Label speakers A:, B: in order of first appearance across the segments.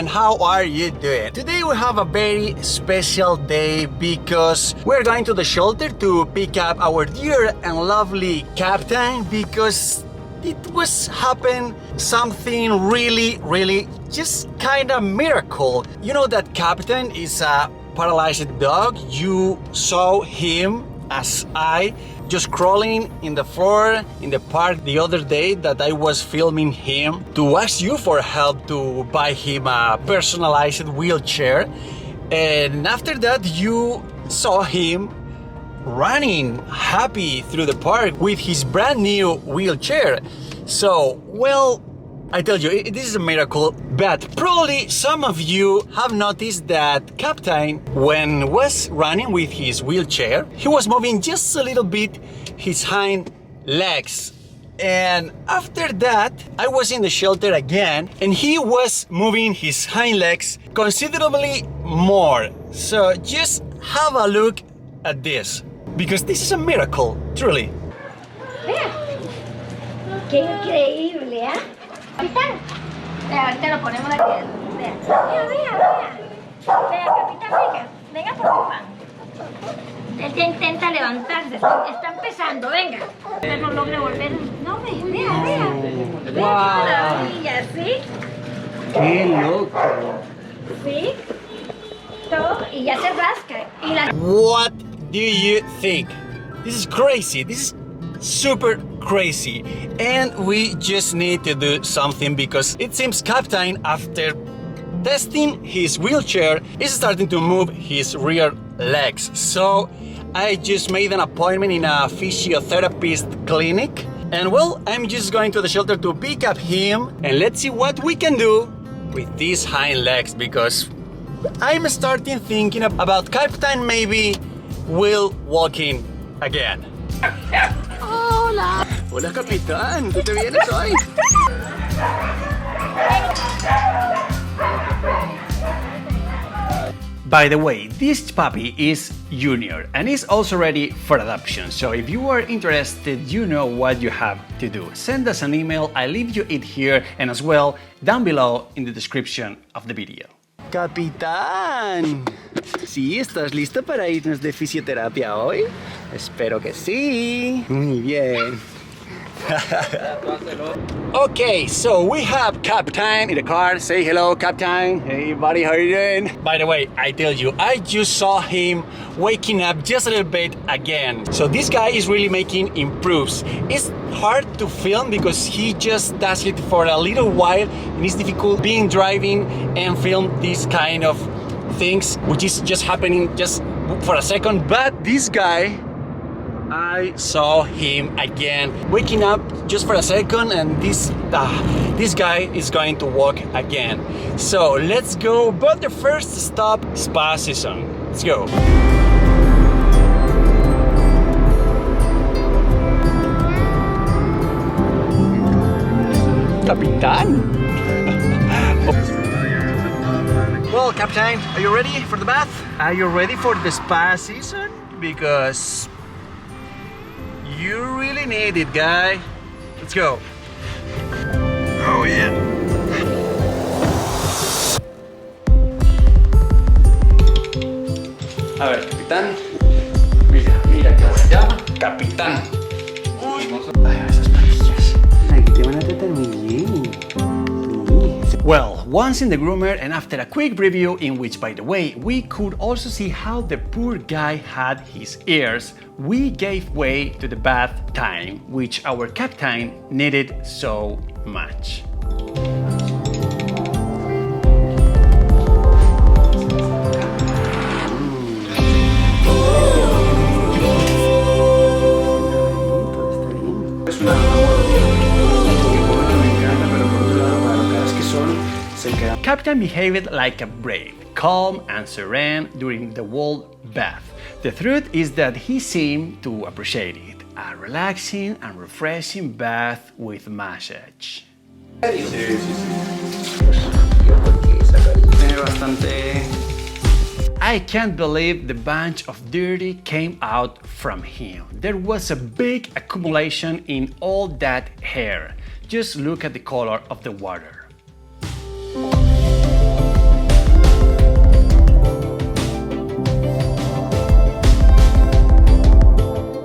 A: and how are you doing? Today we have a very special day because we're going to the shelter to pick up our dear and lovely captain because it was happen something really just kind of miracle. You know that captain is a paralyzed dog. You saw him as I just crawling in the floor in the park the other day that I was filming him to ask you for help to buy him a personalized wheelchair. And after that you saw him running happy through the park with his brand new wheelchair. So, well, I tell you, this is a miracle, but probably some of you have noticed that Captain, when was running with his wheelchair, he was moving just a little bit his hind legs. And after that, I was in the shelter again, and he was moving his hind legs considerably more. So just have a look at this, because this is a miracle, truly.
B: Vea, qué increíble, ¿eh? Capitán, vea, ahorita lo ponemos aquí. Vea, vea. Vea, capitán, venga por tu pan. Él ya intenta levantarse, está empezando, venga. Pero no logra volver. No, vea.
A: Wow.
B: Qué maravilla, ¿sí?
A: ¡Qué loco!
B: ¿Sí? Todo, y ya se rasca. Y la...
A: What do you think? This is crazy. This is super crazy. And we just need to do something because it seems Captain, after testing his wheelchair, is starting to move his rear legs. So I just made an appointment in a physiotherapist clinic. And well, I'm just going to the shelter to pick up him and let's see what we can do with these hind legs because I'm starting thinking about Captain maybe will walking again.
B: Hola.
A: Hola, Capitán. ¿Tú te vienes hoy? By the way, this puppy is Junior and is also ready for adoption. So if you are interested, you know what you have to do. Send us an email. I leave you it here and as well down below in the description of the video. Capitán, ¿sí estás listo para irnos de fisioterapia hoy? Espero que sí. Muy bien. Okay, so we have Captain in the car. Say hello, Captain. Hey, buddy, how are you doing? By the way, I tell you, I just saw him waking up just a little bit again. So this guy is really making improves. It's hard to film because he just does it for a little while and it's difficult being driving and film these kind of things, which is just happening just for a second. But this guy, I saw him again waking up just for a second and this guy is going to walk again. So let's go, but the first stop, spa season. Let's go. Capitán. Well, Captain, are you ready for the bath? Are you ready for the spa season? Because you really need it, guy. Let's go. Oh, yeah. A ver, Capitán. Mira cómo se llama. Capitán. Uy. Ay, esas parillas. Aquí te van a tratar muy bien. Well, once in the groomer and after a quick review in which, by the way, we could also see how the poor guy had his ears, we gave way to the bath time, which our captain needed so much. Captain behaved like a brave, calm and serene during the whole bath. The truth is that he seemed to appreciate it, a relaxing and refreshing bath with massage. I can't believe the bunch of dirty came out from him. There was a big accumulation in all that hair. Just look at the color of the water.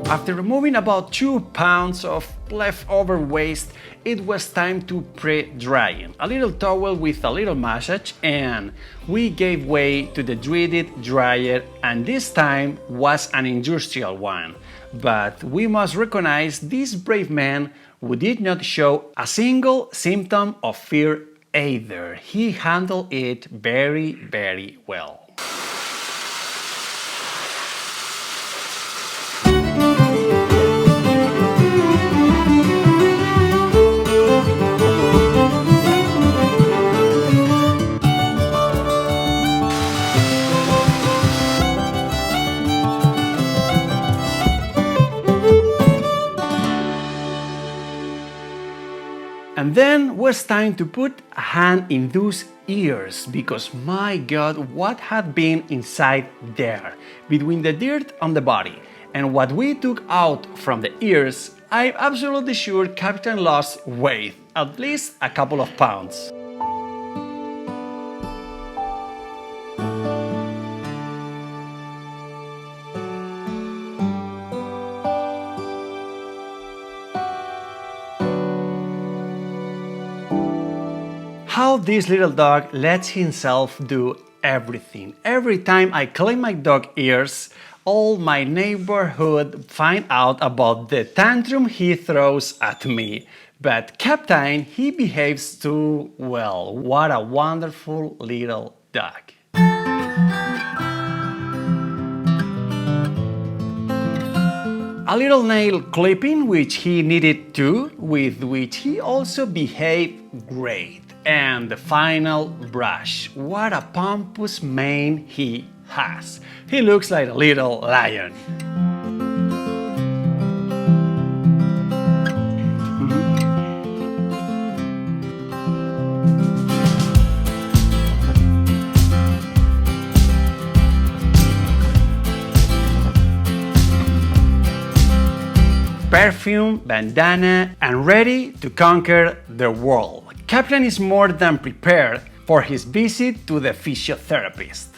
A: After removing about 2 pounds of leftover waste, it was time to pre-drying. A little towel with a little massage, and we gave way to the dreaded dryer, and this time was an industrial one. But we must recognize this brave man who did not show a single symptom of fear either. He handled it very, very well. And then was time to put a hand in those ears, because my God, what had been inside there, between the dirt on the body and what we took out from the ears. I'm absolutely sure Captain lost weight, at least a couple of pounds. How this little dog lets himself do everything. Every time I clean my dog ears, all my neighborhood find out about the tantrum he throws at me. But Captain, he behaves too well. What a wonderful little dog. A little nail clipping, which he needed too, with which he also behaved great. And the final brush. What a pompous mane he has. He looks like a little lion. Perfume, bandana, and ready to conquer the world. Captain is more than prepared for his visit to the physiotherapist.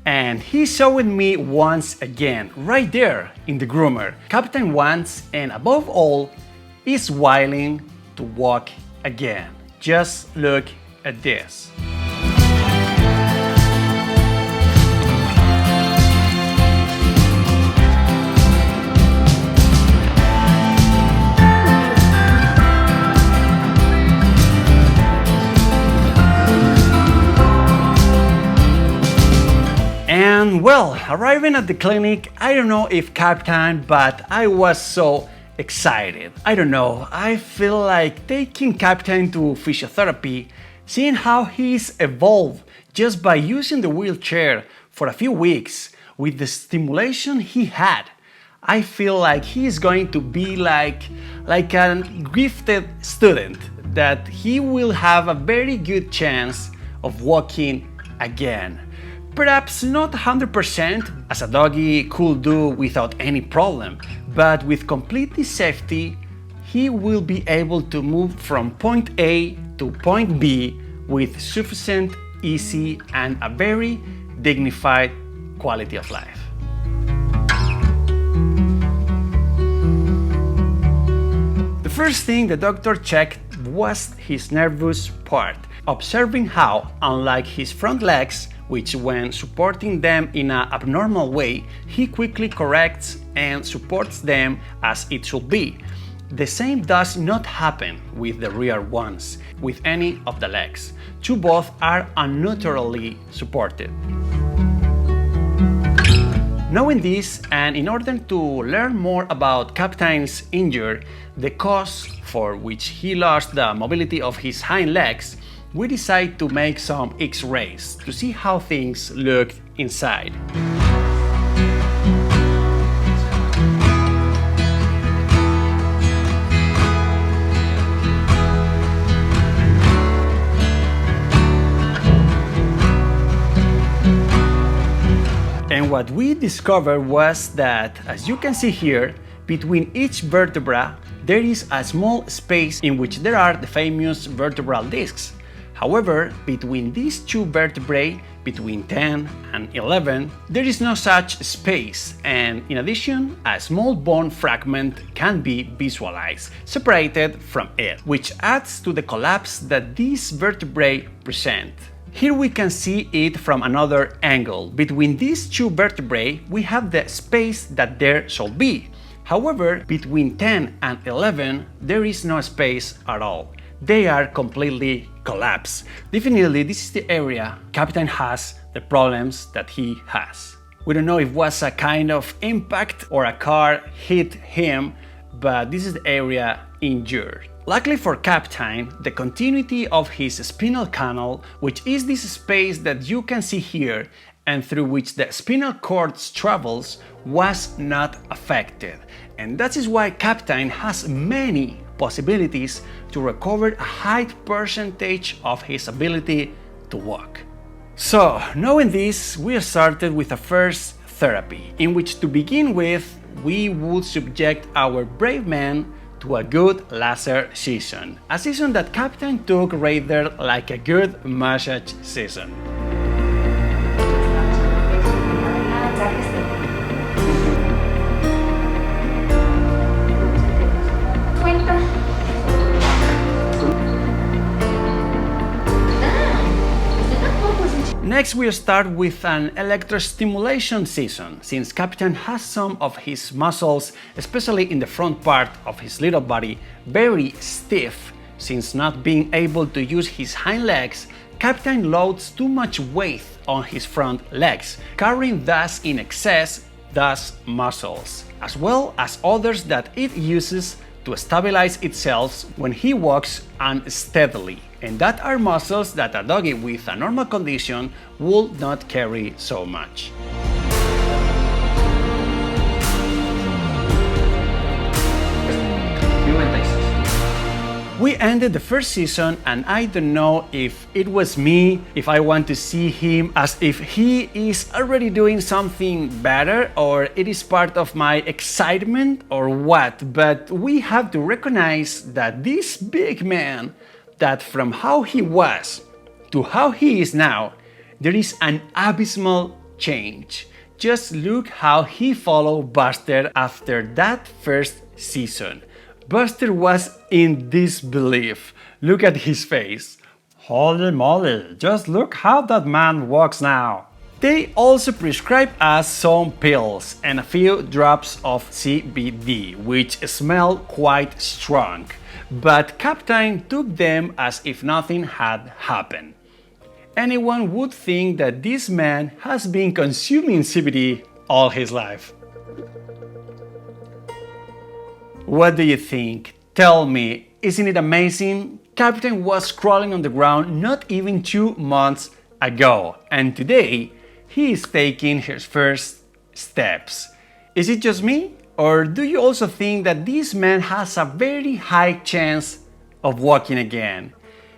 A: And he showed me once again, right there in the groomer. Captain wants, and above all, is willing to walk again. Just look at this. And well, arriving at the clinic, I don't know if Captain, but I was so excited. I don't know, I feel like taking Captain to physiotherapy, seeing how he's evolved just by using the wheelchair for a few weeks with the stimulation he had. I feel like he's going to be like a gifted student, that he will have a very good chance of walking again. Perhaps not 100% as a doggy could do without any problem, but with complete safety, he will be able to move from point A to point B with sufficient ease and a very dignified quality of life. The first thing the doctor checked was his nervous part, observing how, unlike his front legs, which when supporting them in an abnormal way, he quickly corrects and supports them as it should be. The same does not happen with the rear ones, with any of the legs. Both are unnaturally supported. Knowing this, and in order to learn more about Captain's injury, the cause for which he lost the mobility of his hind legs, we decided to make some X-rays to see how things looked inside. And what we discovered was that, as you can see here, between each vertebra there is a small space in which there are the famous vertebral discs. However, between these two vertebrae, between 10 and 11, there is no such space, and in addition, a small bone fragment can be visualized, separated from it, which adds to the collapse that these vertebrae present. Here we can see it from another angle. Between these two vertebrae, we have the space that there should be. However, between 10 and 11, there is no space at all. They are completely collapsed. Definitely, this is the area Captain has the problems that he has. We don't know if it was a kind of impact or a car hit him, but this is the area injured. Luckily for Captain, the continuity of his spinal canal, which is this space that you can see here and through which the spinal cord travels, was not affected. And that is why Captain has many possibilities to recover a high percentage of his ability to walk. So, knowing this, we started with a first therapy, in which to begin with, we would subject our brave man to a good laser session. A session that Captain took rather like a good massage session. Next we start with an electrostimulation session, since Captain has some of his muscles, especially in the front part of his little body, very stiff. Since not being able to use his hind legs, Captain loads too much weight on his front legs, carrying thus in excess thus muscles, as well as others that it uses to stabilize itself when he walks unsteadily, and that are muscles that a doggy with a normal condition will not carry so much. We ended the first season, and I don't know if it was me, if I want to see him as if he is already doing something better, or it is part of my excitement or what, but we have to recognize that this big man, that from how he was to how he is now, there is an abysmal change. Just look how he followed Buster after that first season. Buster was in disbelief. Look at his face. Holy moly, just look how that man walks now. They also prescribe us some pills and a few drops of CBD, which smell quite strong, but Captain took them as if nothing had happened. Anyone would think that this man has been consuming CBD all his life. What do you think? Tell me, isn't it amazing? Captain was crawling on the ground not even 2 months ago, and today he is taking his first steps. Is it just me? Or do you also think that this man has a very high chance of walking again?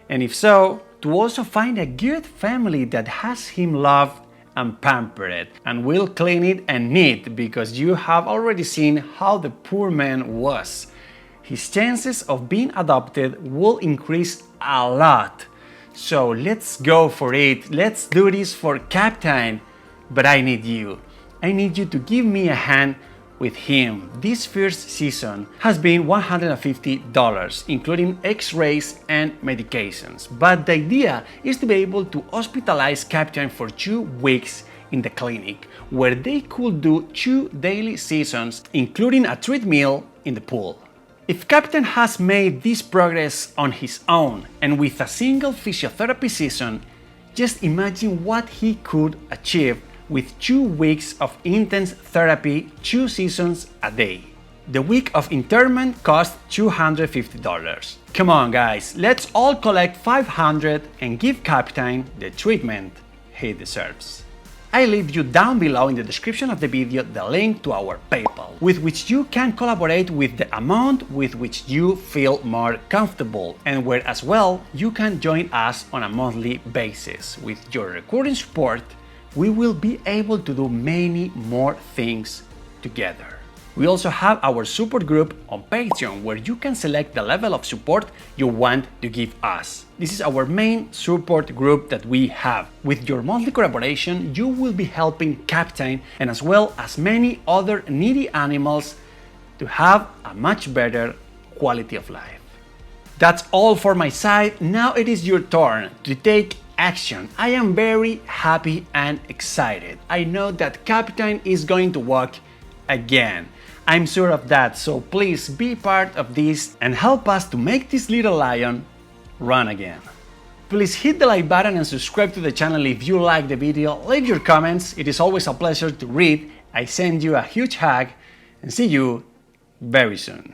A: And if so, to also find a good family that has him loved and pampered and will clean it and neat, because you have already seen how the poor man was. His chances of being adopted will increase a lot. So let's go for it. Let's do this for Captain. But I need you. I need you to give me a hand with him. This first season has been $150, including x-rays and medications. But the idea is to be able to hospitalize Captain for 2 weeks in the clinic, where they could do 2 daily sessions, including a treat meal in the pool. If Captain has made this progress on his own and with a single physiotherapy session, just imagine what he could achieve with 2 weeks of intense therapy, 2 sessions a day. The week of internment cost $250. Come on guys, let's all collect $500 and give Captain the treatment he deserves. I leave you down below in the description of the video the link to our PayPal, with which you can collaborate with the amount with which you feel more comfortable, and where as well you can join us on a monthly basis. With your recurring support, we will be able to do many more things together. We also have our support group on Patreon, where you can select the level of support you want to give us. This is our main support group that we have. With your monthly collaboration, you will be helping Captain and as well as many other needy animals to have a much better quality of life. That's all for my side. Now it is your turn to take action. I am very happy and excited. I know that Captain is going to walk again. I'm sure of that, so please be part of this and help us to make this little lion run again. Please hit the like button and subscribe to the channel if you like the video. Leave your comments, it is always a pleasure to read. I send you a huge hug and see you very soon.